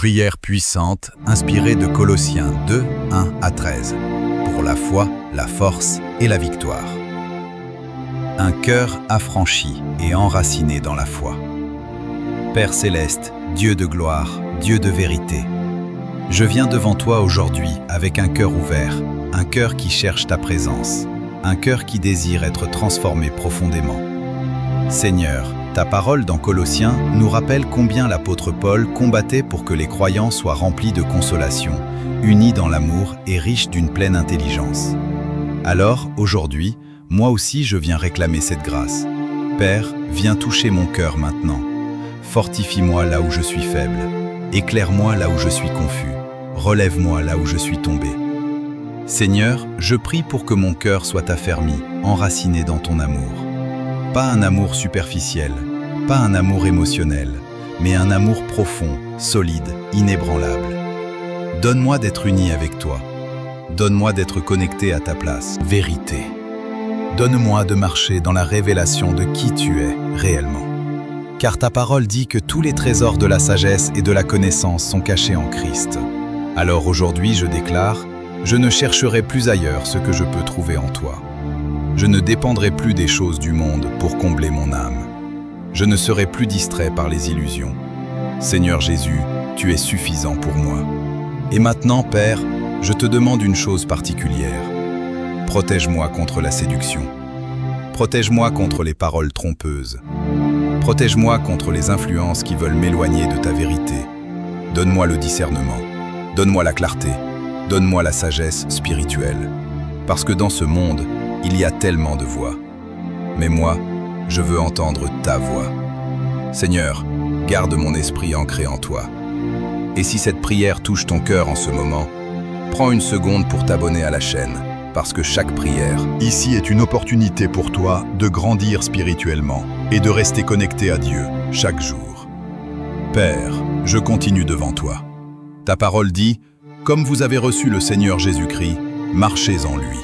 Prière puissante inspirée de Colossiens 2, 1 à 13, pour la foi, la force et la victoire. Un cœur affranchi et enraciné dans la foi. Père céleste, Dieu de gloire, Dieu de vérité, je viens devant toi aujourd'hui avec un cœur ouvert, un cœur qui cherche ta présence, un cœur qui désire être transformé profondément. Seigneur, ta parole dans Colossiens nous rappelle combien l'apôtre Paul combattait pour que les croyants soient remplis de consolation, unis dans l'amour et riches d'une pleine intelligence. Alors, aujourd'hui, moi aussi je viens réclamer cette grâce. Père, viens toucher mon cœur maintenant. Fortifie-moi là où je suis faible. Éclaire-moi là où je suis confus. Relève-moi là où je suis tombé. Seigneur, je prie pour que mon cœur soit affermi, enraciné dans ton amour. Pas un amour superficiel, pas un amour émotionnel, mais un amour profond, solide, inébranlable. Donne-moi d'être uni avec toi. Donne-moi d'être connecté à ta place, vérité. Donne-moi de marcher dans la révélation de qui tu es réellement. Car ta parole dit que tous les trésors de la sagesse et de la connaissance sont cachés en Christ. Alors aujourd'hui, je déclare, je ne chercherai plus ailleurs ce que je peux trouver en toi. Je ne dépendrai plus des choses du monde pour combler mon âme. Je ne serai plus distrait par les illusions. Seigneur Jésus, tu es suffisant pour moi. Et maintenant, Père, je te demande une chose particulière. Protège-moi contre la séduction. Protège-moi contre les paroles trompeuses. Protège-moi contre les influences qui veulent m'éloigner de ta vérité. Donne-moi le discernement. Donne-moi la clarté. Donne-moi la sagesse spirituelle. Parce que dans ce monde, il y a tellement de voix. Mais moi, je veux entendre ta voix. Seigneur, garde mon esprit ancré en toi. Et si cette prière touche ton cœur en ce moment, prends une seconde pour t'abonner à la chaîne, parce que chaque prière ici est une opportunité pour toi de grandir spirituellement et de rester connecté à Dieu chaque jour. Père, je continue devant toi. Ta parole dit, comme vous avez reçu le Seigneur Jésus-Christ, marchez en lui.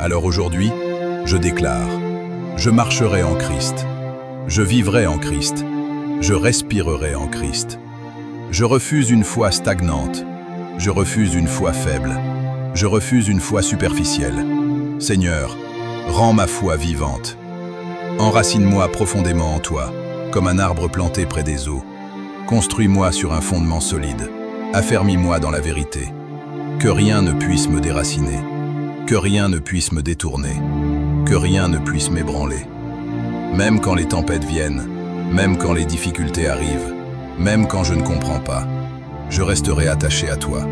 Alors aujourd'hui, je déclare, je marcherai en Christ, je vivrai en Christ, je respirerai en Christ. Je refuse une foi stagnante, je refuse une foi faible, je refuse une foi superficielle. Seigneur, rends ma foi vivante. Enracine-moi profondément en toi, comme un arbre planté près des eaux. Construis-moi sur un fondement solide, affermis-moi dans la vérité. Que rien ne puisse me déraciner. Que rien ne puisse me détourner, que rien ne puisse m'ébranler. Même quand les tempêtes viennent, même quand les difficultés arrivent, même quand je ne comprends pas, je resterai attaché à toi.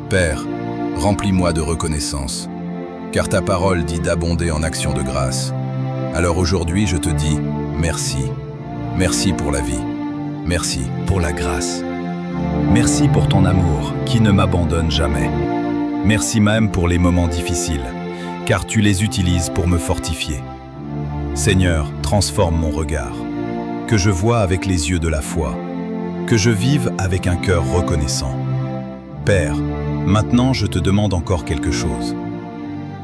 Père, remplis-moi de reconnaissance, car ta parole dit d'abonder en actions de grâce. Alors aujourd'hui, je te dis merci. Merci pour la vie. Merci pour la grâce. Merci pour ton amour qui ne m'abandonne jamais. Merci même pour les moments difficiles, car tu les utilises pour me fortifier. Seigneur, transforme mon regard, que je vois avec les yeux de la foi, que je vive avec un cœur reconnaissant. Père, maintenant je te demande encore quelque chose.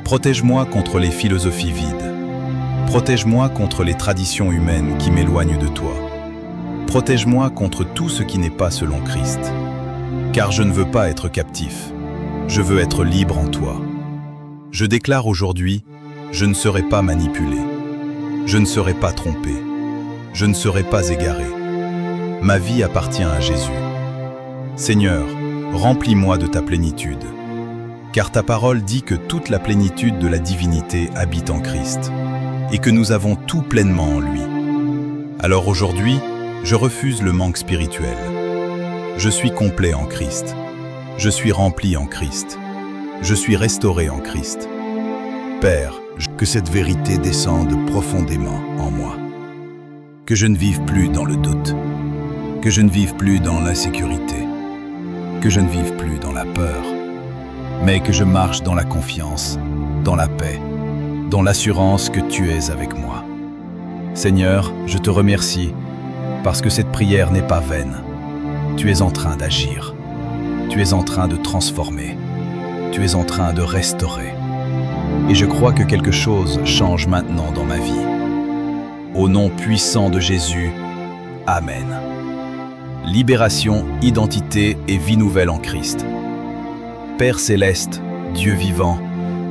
Protège-moi contre les philosophies vides. Protège-moi contre les traditions humaines qui m'éloignent de toi. Protège-moi contre tout ce qui n'est pas selon Christ, car je ne veux pas être captif. Je veux être libre en toi. Je déclare aujourd'hui, je ne serai pas manipulé. Je ne serai pas trompé. Je ne serai pas égaré. Ma vie appartient à Jésus. Seigneur, remplis-moi de ta plénitude. Car ta parole dit que toute la plénitude de la divinité habite en Christ et que nous avons tout pleinement en lui. Alors aujourd'hui, je refuse le manque spirituel. Je suis complet en Christ. Je suis rempli en Christ. Je suis restauré en Christ. Père, que cette vérité descende profondément en moi. Que je ne vive plus dans le doute. Que je ne vive plus dans l'insécurité. Que je ne vive plus dans la peur. Mais que je marche dans la confiance, dans la paix, dans l'assurance que tu es avec moi. Seigneur, je te remercie parce que cette prière n'est pas vaine. Tu es en train d'agir. Tu es en train de transformer. Tu es en train de restaurer. Et je crois que quelque chose change maintenant dans ma vie. Au nom puissant de Jésus, Amen. libération, identité et vie nouvelle en Christ. Père céleste, Dieu vivant,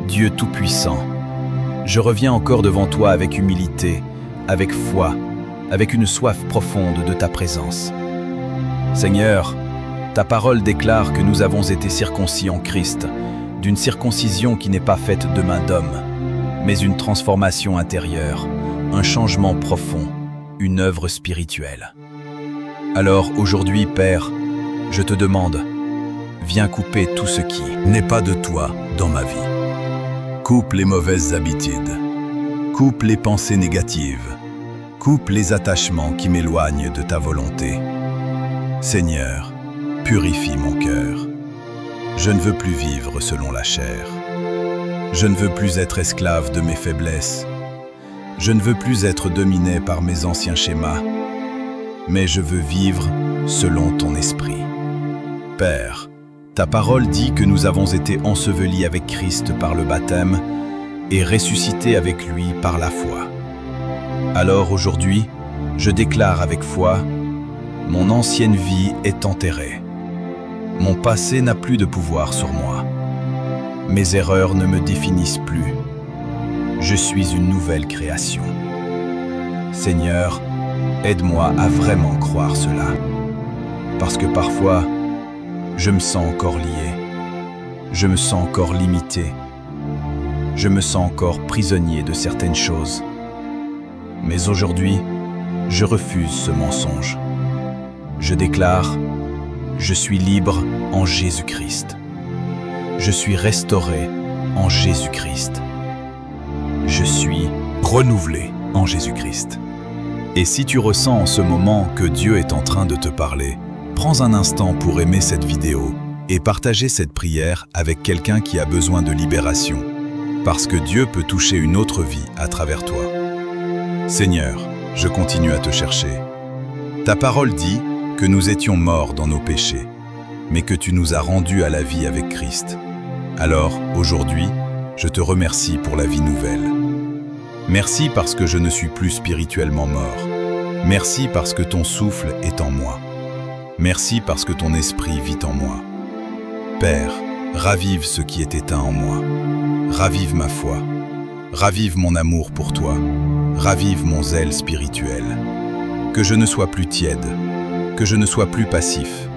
Dieu tout-puissant, je reviens encore devant toi avec humilité, avec foi, avec une soif profonde de ta présence. Seigneur, ta parole déclare que nous avons été circoncis en Christ, d'une circoncision qui n'est pas faite de main d'homme, mais une transformation intérieure, un changement profond, une œuvre spirituelle. Alors aujourd'hui, Père, je te demande, viens couper tout ce qui n'est pas de toi dans ma vie. Coupe les mauvaises habitudes. Coupe les pensées négatives. Coupe les attachements qui m'éloignent de ta volonté. Seigneur, purifie mon cœur. Je ne veux plus vivre selon la chair. Je ne veux plus être esclave de mes faiblesses. Je ne veux plus être dominé par mes anciens schémas. Mais je veux vivre selon ton esprit. Père, ta parole dit que nous avons été ensevelis avec Christ par le baptême et ressuscités avec lui par la foi. Alors aujourd'hui, je déclare avec foi, mon ancienne vie est enterrée. Mon passé n'a plus de pouvoir sur moi. Mes erreurs ne me définissent plus. Je suis une nouvelle création. Seigneur, aide-moi à vraiment croire cela. Parce que parfois, je me sens encore lié. Je me sens encore limité. Je me sens encore prisonnier de certaines choses. Mais aujourd'hui, je refuse ce mensonge. Je déclare, je suis libre en Jésus-Christ. Je suis restauré en Jésus-Christ. Je suis renouvelé en Jésus-Christ. Et si tu ressens en ce moment que Dieu est en train de te parler, prends un instant pour aimer cette vidéo et partager cette prière avec quelqu'un qui a besoin de libération, parce que Dieu peut toucher une autre vie à travers toi. Seigneur, je continue à te chercher. Ta parole dit que nous étions morts dans nos péchés, mais que tu nous as rendus à la vie avec Christ. Alors, aujourd'hui, je te remercie pour la vie nouvelle. Merci parce que je ne suis plus spirituellement mort. Merci parce que ton souffle est en moi. Merci parce que ton esprit vit en moi. Père, ravive ce qui est éteint en moi. Ravive ma foi. Ravive mon amour pour toi. Ravive mon zèle spirituel. Que je ne sois plus tiède, que je ne sois plus passif,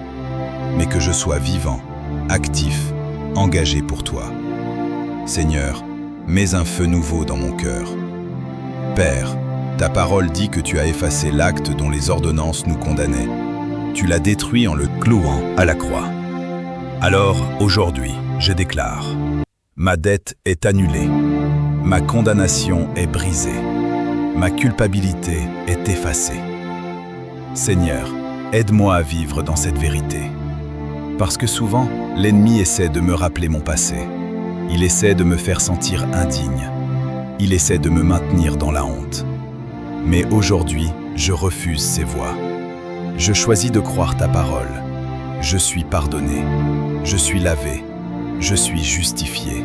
mais que je sois vivant, actif, engagé pour toi. Seigneur, mets un feu nouveau dans mon cœur. Père, ta parole dit que tu as effacé l'acte dont les ordonnances nous condamnaient. Tu l'as détruit en le clouant à la croix. Alors, aujourd'hui, je déclare, ma dette est annulée, ma condamnation est brisée, ma culpabilité est effacée. Seigneur, aide-moi à vivre dans cette vérité. Parce que souvent, l'ennemi essaie de me rappeler mon passé. Il essaie de me faire sentir indigne. Il essaie de me maintenir dans la honte. Mais aujourd'hui, je refuse ces voies. Je choisis de croire ta parole. Je suis pardonné. Je suis lavé. Je suis justifié.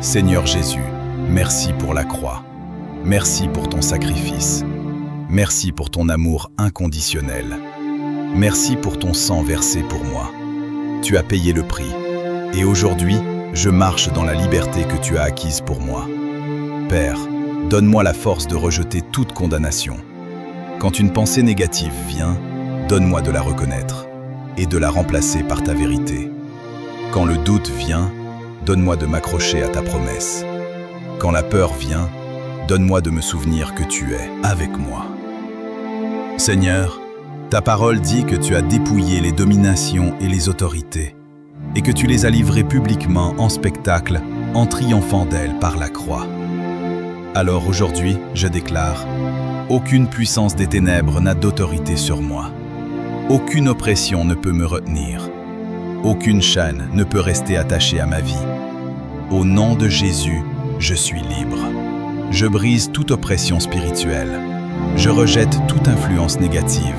Seigneur Jésus, merci pour la croix. Merci pour ton sacrifice. Merci pour ton amour inconditionnel. Merci pour ton sang versé pour moi. Tu as payé le prix. Et aujourd'hui, je marche dans la liberté que tu as acquise pour moi. Père, donne-moi la force de rejeter toute condamnation. Quand une pensée négative vient, donne-moi de la reconnaître et de la remplacer par ta vérité. Quand le doute vient, donne-moi de m'accrocher à ta promesse. Quand la peur vient, donne-moi de me souvenir que tu es avec moi. Seigneur, ta parole dit que tu as dépouillé les dominations et les autorités, et que tu les as livrées publiquement en spectacle, en triomphant d'elles par la croix. Alors aujourd'hui, je déclare, aucune puissance des ténèbres n'a d'autorité sur moi. Aucune oppression ne peut me retenir. Aucune chaîne ne peut rester attachée à ma vie. Au nom de Jésus, je suis libre. Je brise toute oppression spirituelle. Je rejette toute influence négative.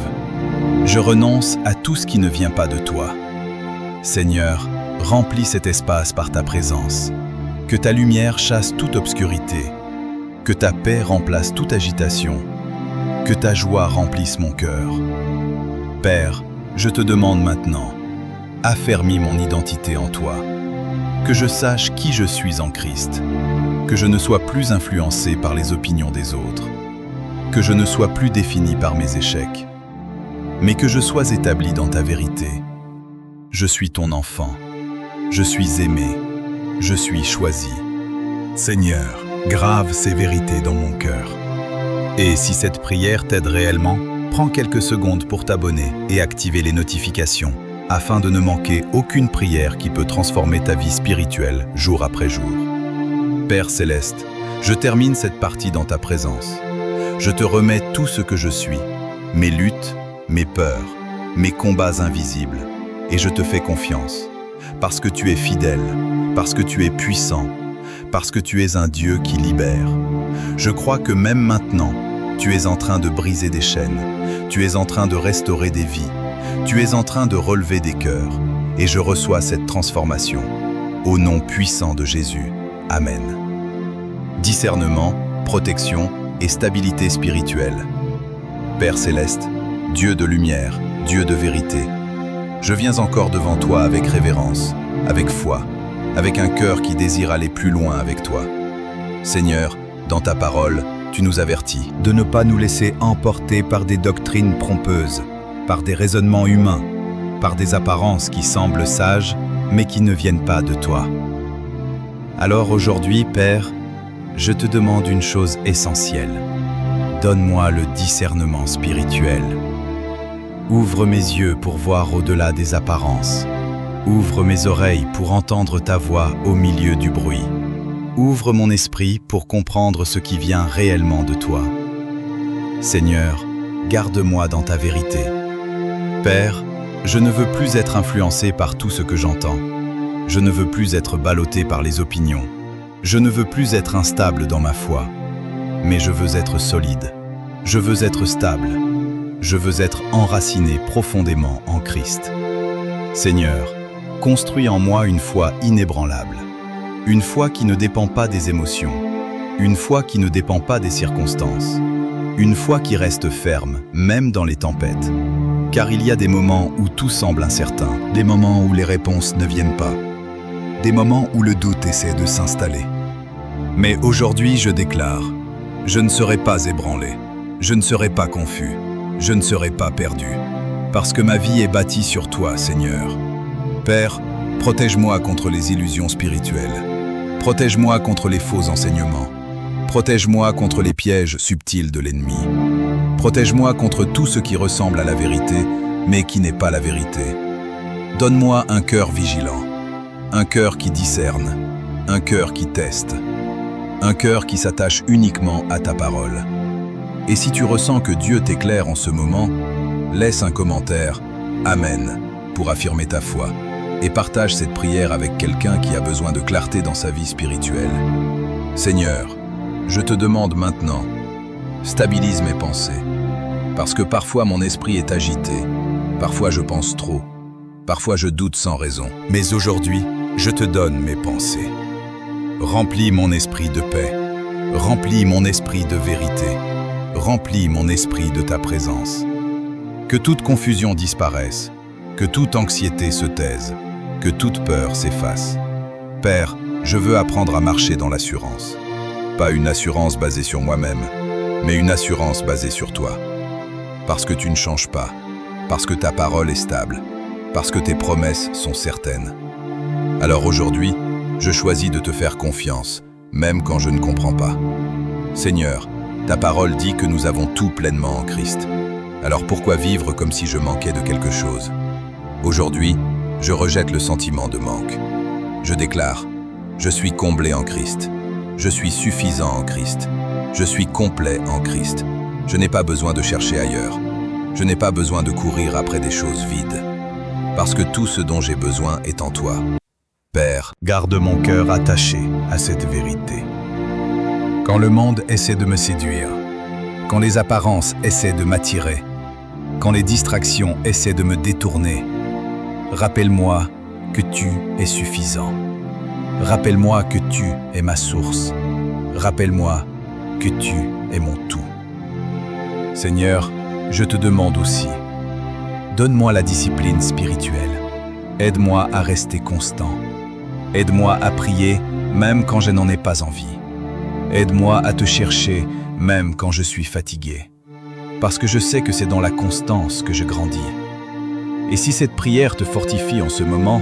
Je renonce à tout ce qui ne vient pas de toi. Seigneur, remplis cet espace par ta présence. Que ta lumière chasse toute obscurité. Que ta paix remplace toute agitation. Que ta joie remplisse mon cœur. Père, je te demande maintenant, affermis mon identité en toi, que je sache qui je suis en Christ, que je ne sois plus influencé par les opinions des autres, que je ne sois plus défini par mes échecs, mais que je sois établi dans ta vérité. Je suis ton enfant, je suis aimé, je suis choisi. Seigneur, grave ces vérités dans mon cœur. Et si cette prière t'aide réellement, prends quelques secondes pour t'abonner et activer les notifications, afin de ne manquer aucune prière qui peut transformer ta vie spirituelle jour après jour. Père Céleste, je termine cette partie dans ta présence. Je te remets tout ce que je suis, mes luttes, mes peurs, mes combats invisibles, et je te fais confiance, parce que tu es fidèle, parce que tu es puissant, parce que tu es un Dieu qui libère. Je crois que même maintenant, tu es en train de briser des chaînes, tu es en train de restaurer des vies, tu es en train de relever des cœurs, et je reçois cette transformation. Au nom puissant de Jésus. Amen. Discernement, protection et stabilité spirituelle. Père Céleste, Dieu de lumière, Dieu de vérité, je viens encore devant toi avec révérence, avec foi, avec un cœur qui désire aller plus loin avec toi. Seigneur, dans ta parole, tu nous avertis de ne pas nous laisser emporter par des doctrines trompeuses, par des raisonnements humains, par des apparences qui semblent sages, mais qui ne viennent pas de toi. Alors aujourd'hui, Père, je te demande une chose essentielle. Donne-moi le discernement spirituel. Ouvre mes yeux pour voir au-delà des apparences. Ouvre mes oreilles pour entendre ta voix au milieu du bruit. Ouvre mon esprit pour comprendre ce qui vient réellement de toi. Seigneur, garde-moi dans ta vérité. Père, je ne veux plus être influencé par tout ce que j'entends. Je ne veux plus être ballotté par les opinions. Je ne veux plus être instable dans ma foi. Mais je veux être solide. Je veux être stable. Je veux être enraciné profondément en Christ. Seigneur, construis en moi une foi inébranlable. Une foi qui ne dépend pas des émotions. Une foi qui ne dépend pas des circonstances. Une foi qui reste ferme, même dans les tempêtes. Car il y a des moments où tout semble incertain, des moments où les réponses ne viennent pas, des moments où le doute essaie de s'installer. Mais aujourd'hui, je déclare, je ne serai pas ébranlé, je ne serai pas confus, je ne serai pas perdu, parce que ma vie est bâtie sur toi, Seigneur. Père, protège-moi contre les illusions spirituelles, protège-moi contre les faux enseignements, protège-moi contre les pièges subtils de l'ennemi. Protège-moi contre tout ce qui ressemble à la vérité, mais qui n'est pas la vérité. Donne-moi un cœur vigilant, un cœur qui discerne, un cœur qui teste, un cœur qui s'attache uniquement à ta parole. Et si tu ressens que Dieu t'éclaire en ce moment, laisse un commentaire « Amen » pour affirmer ta foi et partage cette prière avec quelqu'un qui a besoin de clarté dans sa vie spirituelle. Seigneur, je te demande maintenant, stabilise mes pensées, parce que parfois mon esprit est agité, parfois je pense trop, parfois je doute sans raison. Mais aujourd'hui, je te donne mes pensées. Remplis mon esprit de paix, remplis mon esprit de vérité, remplis mon esprit de ta présence. Que toute confusion disparaisse, que toute anxiété se taise, que toute peur s'efface. Père, je veux apprendre à marcher dans l'assurance. Pas une assurance basée sur moi-même, mais une assurance basée sur toi. Parce que tu ne changes pas, parce que ta parole est stable, parce que tes promesses sont certaines. Alors aujourd'hui, je choisis de te faire confiance, même quand je ne comprends pas. Seigneur, ta parole dit que nous avons tout pleinement en Christ. Alors pourquoi vivre comme si je manquais de quelque chose? Aujourd'hui, je rejette le sentiment de manque. Je déclare, je suis comblé en Christ. Je suis suffisant en Christ. Je suis complet en Christ. Je n'ai pas besoin de chercher ailleurs. Je n'ai pas besoin de courir après des choses vides. Parce que tout ce dont j'ai besoin est en toi. Père, garde mon cœur attaché à cette vérité. Quand le monde essaie de me séduire, quand les apparences essaient de m'attirer, quand les distractions essaient de me détourner, rappelle-moi que tu es suffisant. Rappelle-moi que tu es ma source. Rappelle-moi que tu es mon tout. Seigneur, je te demande aussi, Donne-moi la discipline spirituelle. Aide-moi à rester constant. Aide-moi à prier même quand je n'en ai pas envie. Aide-moi à te chercher même quand je suis fatigué. Parce que je sais que c'est dans la constance que je grandis. Et si cette prière te fortifie en ce moment,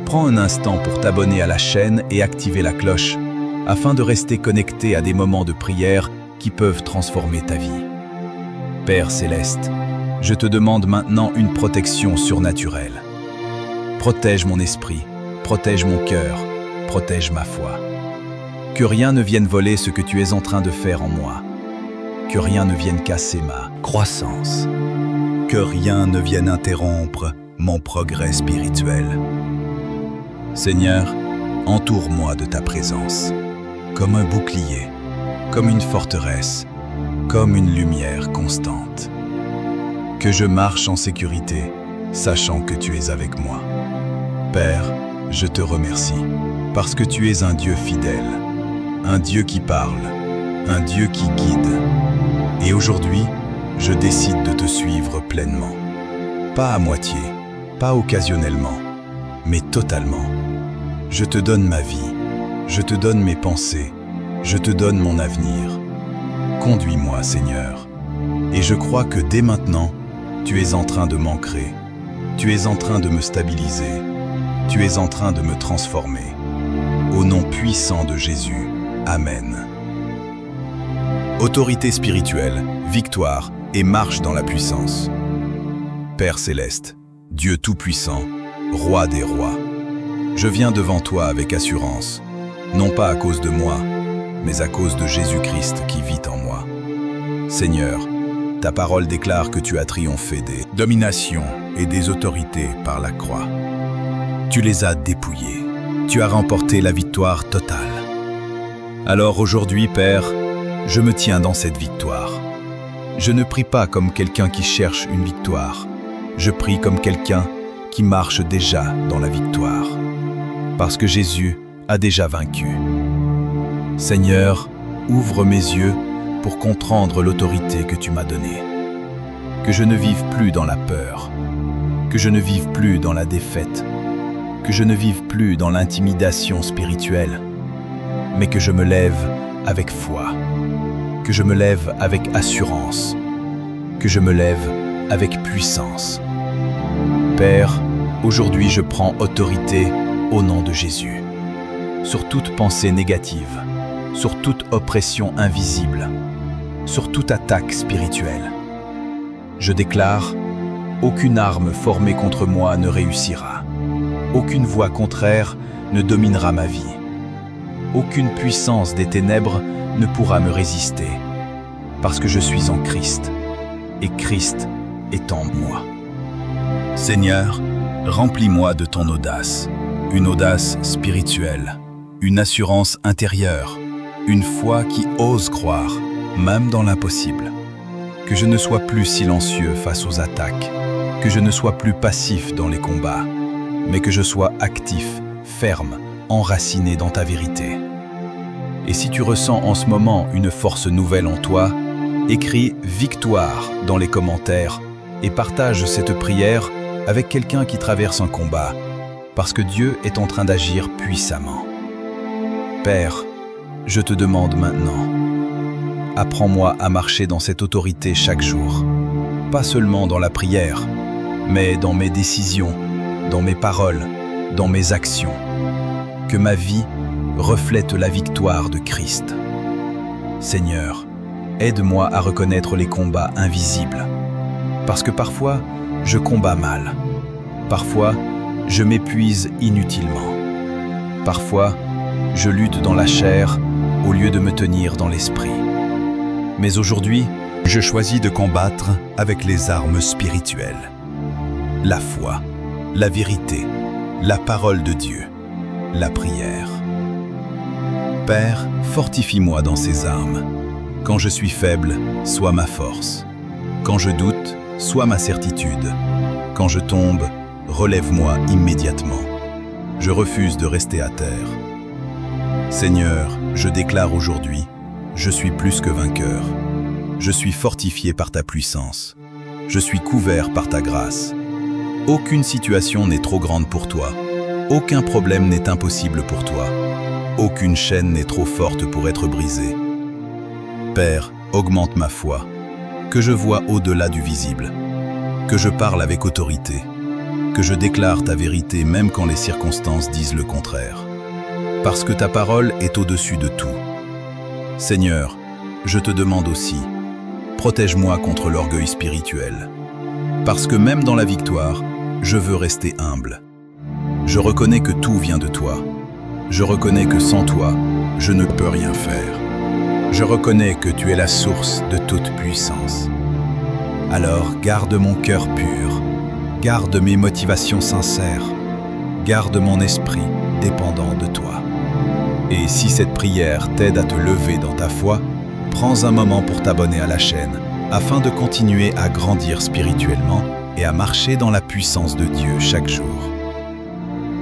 prends un instant pour t'abonner à la chaîne et activer la cloche, afin de rester connecté à des moments de prière qui peuvent transformer ta vie. Père Céleste, je te demande maintenant une protection surnaturelle. Protège mon esprit, protège mon cœur, protège ma foi. Que rien ne vienne voler ce que tu es en train de faire en moi. Que rien ne vienne casser ma croissance. Que rien ne vienne interrompre mon progrès spirituel. Seigneur, entoure-moi de ta présence, comme un bouclier, comme une forteresse, comme une lumière constante. Que je marche en sécurité, sachant que tu es avec moi. Père, je te remercie, parce que tu es un Dieu fidèle, un Dieu qui parle, un Dieu qui guide. Et aujourd'hui, je décide de te suivre pleinement. Pas à moitié, pas occasionnellement, mais totalement. Je te donne ma vie, je te donne mes pensées, je te donne mon avenir. Conduis-moi, Seigneur. Et je crois que dès maintenant, tu es en train de m'ancrer, tu es en train de me stabiliser, tu es en train de me transformer. Au nom puissant de Jésus, Amen. Autorité spirituelle, victoire et marche dans la puissance. Père Céleste, Dieu Tout-Puissant, Roi des rois, je viens devant toi avec assurance, non pas à cause de moi, mais à cause de Jésus-Christ qui vit en moi. Seigneur, ta parole déclare que tu as triomphé des dominations et des autorités par la croix. Tu les as dépouillées, tu as remporté la victoire totale. Alors aujourd'hui, Père, je me tiens dans cette victoire. Je ne prie pas comme quelqu'un qui cherche une victoire. Je prie comme quelqu'un qui marche déjà dans la victoire. Parce que Jésus a déjà vaincu. Seigneur, ouvre mes yeux pour comprendre l'autorité que tu m'as donnée. Que je ne vive plus dans la peur. Que je ne vive plus dans la défaite. Que je ne vive plus dans l'intimidation spirituelle. Mais que je me lève avec foi. Que je me lève avec assurance. Que je me lève avec puissance. Père, aujourd'hui je prends autorité au nom de Jésus. Sur toute pensée négative, sur toute oppression invisible, sur toute attaque spirituelle. Je déclare, aucune arme formée contre moi ne réussira. Aucune voix contraire ne dominera ma vie. Aucune puissance des ténèbres ne pourra me résister, parce que je suis en Christ, et Christ est en moi. Seigneur, remplis-moi de ton audace, une audace spirituelle, une assurance intérieure, une foi qui ose croire, même dans l'impossible. Que je ne sois plus silencieux face aux attaques, que je ne sois plus passif dans les combats, mais que je sois actif, ferme, enraciné dans ta vérité. Et si tu ressens en ce moment une force nouvelle en toi, écris « Victoire » dans les commentaires et partage cette prière avec quelqu'un qui traverse un combat, parce que Dieu est en train d'agir puissamment. Père, je te demande maintenant, apprends-moi à marcher dans cette autorité chaque jour, pas seulement dans la prière, mais dans mes décisions, dans mes paroles, dans mes actions. Que ma vie reflète la victoire de Christ. Seigneur, aide-moi à reconnaître les combats invisibles, parce que parfois, je combats mal. Parfois, je m'épuise inutilement. Parfois, je lutte dans la chair au lieu de me tenir dans l'esprit. Mais aujourd'hui, je choisis de combattre avec les armes spirituelles. La foi, la vérité, la parole de Dieu, la prière. Père, fortifie-moi dans ces armes. Quand je suis faible, sois ma force. Quand je doute, sois ma certitude. Quand je tombe, relève-moi immédiatement. Je refuse de rester à terre. Seigneur, je déclare aujourd'hui, je suis plus que vainqueur. Je suis fortifié par ta puissance. Je suis couvert par ta grâce. Aucune situation n'est trop grande pour toi. Aucun problème n'est impossible pour toi. Aucune chaîne n'est trop forte pour être brisée. Père, augmente ma foi, que je vois au-delà du visible, que je parle avec autorité, que je déclare ta vérité même quand les circonstances disent le contraire. Parce que ta parole est au-dessus de tout. Seigneur, je te demande aussi, protège-moi contre l'orgueil spirituel. Parce que même dans la victoire, je veux rester humble. Je reconnais que tout vient de toi. Je reconnais que sans toi, je ne peux rien faire. Je reconnais que tu es la source de toute puissance. Alors garde mon cœur pur, garde mes motivations sincères, garde mon esprit dépendant de toi. Et si cette prière t'aide à te lever dans ta foi, prends un moment pour t'abonner à la chaîne, afin de continuer à grandir spirituellement et à marcher dans la puissance de Dieu chaque jour.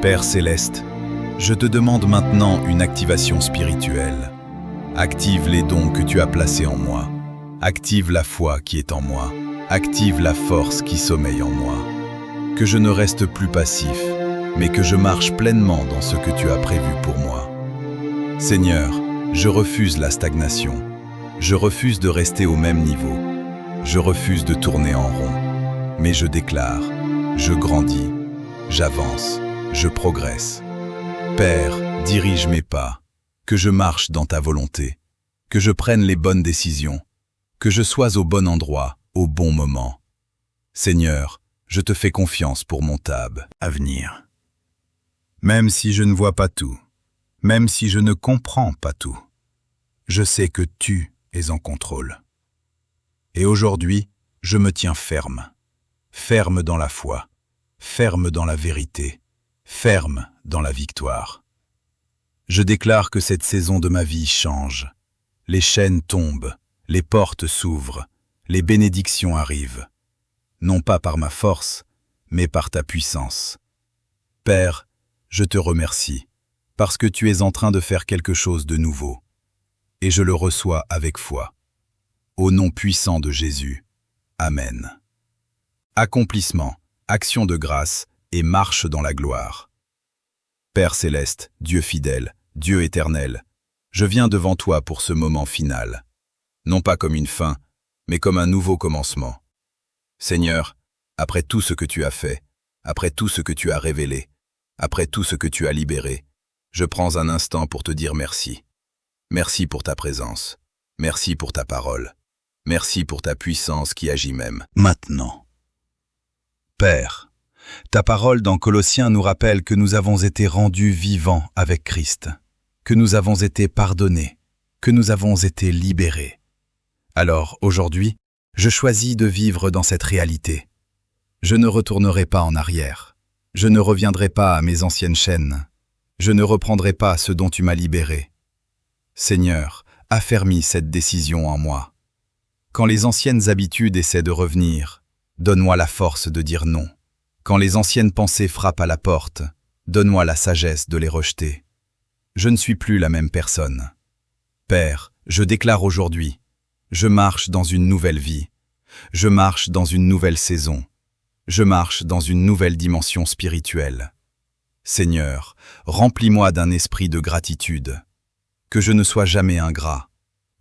Père Céleste, je te demande maintenant une activation spirituelle. Active les dons que tu as placés en moi. Active la foi qui est en moi. Active la force qui sommeille en moi. Que je ne reste plus passif, mais que je marche pleinement dans ce que tu as prévu pour moi. Seigneur, je refuse la stagnation. Je refuse de rester au même niveau. Je refuse de tourner en rond. Mais je déclare, je grandis, j'avance, je progresse. Père, dirige mes pas, que je marche dans ta volonté, que je prenne les bonnes décisions, que je sois au bon endroit, au bon moment. Seigneur, je te fais confiance pour mon tab à venir. Même si je ne vois pas tout, même si je ne comprends pas tout, je sais que tu es en contrôle. Et aujourd'hui, je me tiens ferme, ferme dans la foi, ferme dans la vérité, ferme dans la victoire. Je déclare que cette saison de ma vie change. Les chaînes tombent, les portes s'ouvrent, les bénédictions arrivent. Non pas par ma force, mais par ta puissance. Père, je te remercie, parce que tu es en train de faire quelque chose de nouveau. Et je le reçois avec foi. Au nom puissant de Jésus. Amen. Accomplissement, action de grâce et marche dans la gloire. Père céleste, Dieu fidèle, Dieu éternel, je viens devant toi pour ce moment final, non pas comme une fin, mais comme un nouveau commencement. Seigneur, après tout ce que tu as fait, après tout ce que tu as révélé, après tout ce que tu as libéré, je prends un instant pour te dire merci. Merci pour ta présence, merci pour ta parole, merci pour ta puissance qui agit même maintenant. Père, ta parole dans Colossiens nous rappelle que nous avons été rendus vivants avec Christ, que nous avons été pardonnés, que nous avons été libérés. Alors, aujourd'hui, je choisis de vivre dans cette réalité. Je ne retournerai pas en arrière. Je ne reviendrai pas à mes anciennes chaînes. Je ne reprendrai pas ce dont tu m'as libéré. Seigneur, affermis cette décision en moi. Quand les anciennes habitudes essaient de revenir, donne-moi la force de dire non. Quand les anciennes pensées frappent à la porte, donne-moi la sagesse de les rejeter. Je ne suis plus la même personne. Père, je déclare aujourd'hui, je marche dans une nouvelle vie. Je marche dans une nouvelle saison. Je marche dans une nouvelle dimension spirituelle. Seigneur, remplis-moi d'un esprit de gratitude. Que je ne sois jamais ingrat,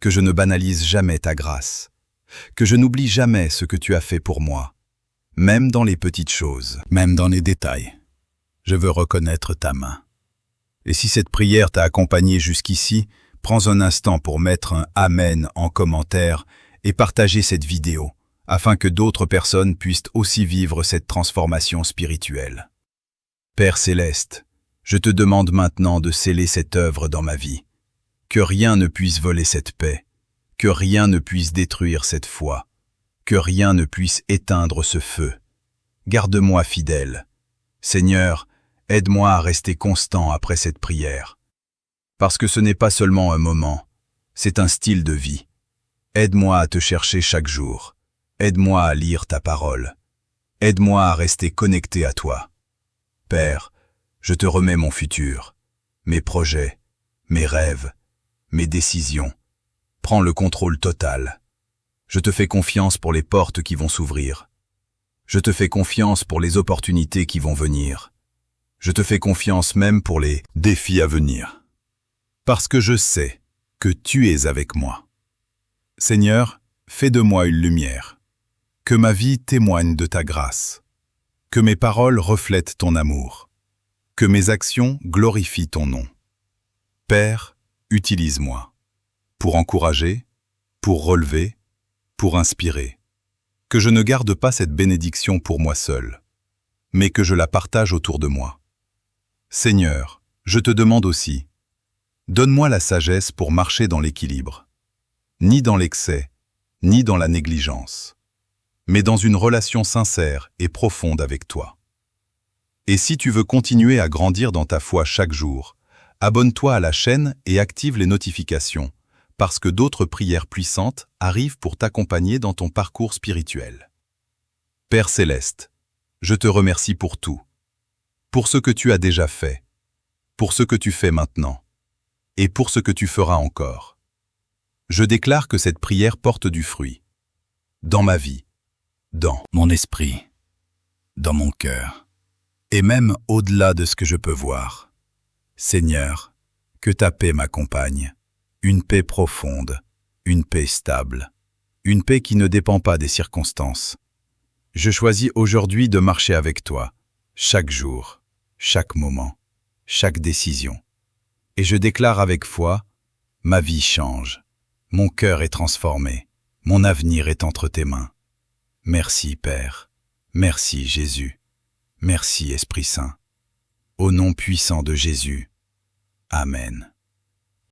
que je ne banalise jamais ta grâce, que je n'oublie jamais ce que tu as fait pour moi, même dans les petites choses, même dans les détails. Je veux reconnaître ta main. Et si cette prière t'a accompagné jusqu'ici, prends un instant pour mettre un « Amen » en commentaire et partager cette vidéo, afin que d'autres personnes puissent aussi vivre cette transformation spirituelle. Père céleste, je te demande maintenant de sceller cette œuvre dans ma vie. Que rien ne puisse voler cette paix, que rien ne puisse détruire cette foi, que rien ne puisse éteindre ce feu. Garde-moi fidèle. Seigneur, aide-moi à rester constant après cette prière. Parce que ce n'est pas seulement un moment, c'est un style de vie. Aide-moi à te chercher chaque jour. Aide-moi à lire ta parole. Aide-moi à rester connecté à toi. Père, je te remets mon futur, mes projets, mes rêves, mes décisions. Prends le contrôle total. Je te fais confiance pour les portes qui vont s'ouvrir. Je te fais confiance pour les opportunités qui vont venir. Je te fais confiance même pour les défis à venir. Parce que je sais que tu es avec moi. Seigneur, fais de moi une lumière. Que ma vie témoigne de ta grâce. Que mes paroles reflètent ton amour. Que mes actions glorifient ton nom. Père, utilise-moi. Pour encourager, pour relever, pour inspirer. Que je ne garde pas cette bénédiction pour moi seul, mais que je la partage autour de moi. Seigneur, je te demande aussi, donne-moi la sagesse pour marcher dans l'équilibre, ni dans l'excès, ni dans la négligence, mais dans une relation sincère et profonde avec toi. Et si tu veux continuer à grandir dans ta foi chaque jour, abonne-toi à la chaîne et active les notifications, parce que d'autres prières puissantes arrivent pour t'accompagner dans ton parcours spirituel. Père Céleste, je te remercie pour tout, pour ce que tu as déjà fait, pour ce que tu fais maintenant, et pour ce que tu feras encore. Je déclare que cette prière porte du fruit, dans ma vie, dans Mon esprit, dans mon cœur, et même au-delà de ce que je peux voir. Seigneur, que ta paix m'accompagne, une paix profonde, une paix stable, une paix qui ne dépend pas des circonstances. Je choisis aujourd'hui de marcher avec toi, chaque jour, chaque moment, chaque décision. Et je déclare avec foi, ma vie change, mon cœur est transformé, mon avenir est entre tes mains. Merci Père, merci Jésus, merci Esprit Saint. Au nom puissant de Jésus. Amen.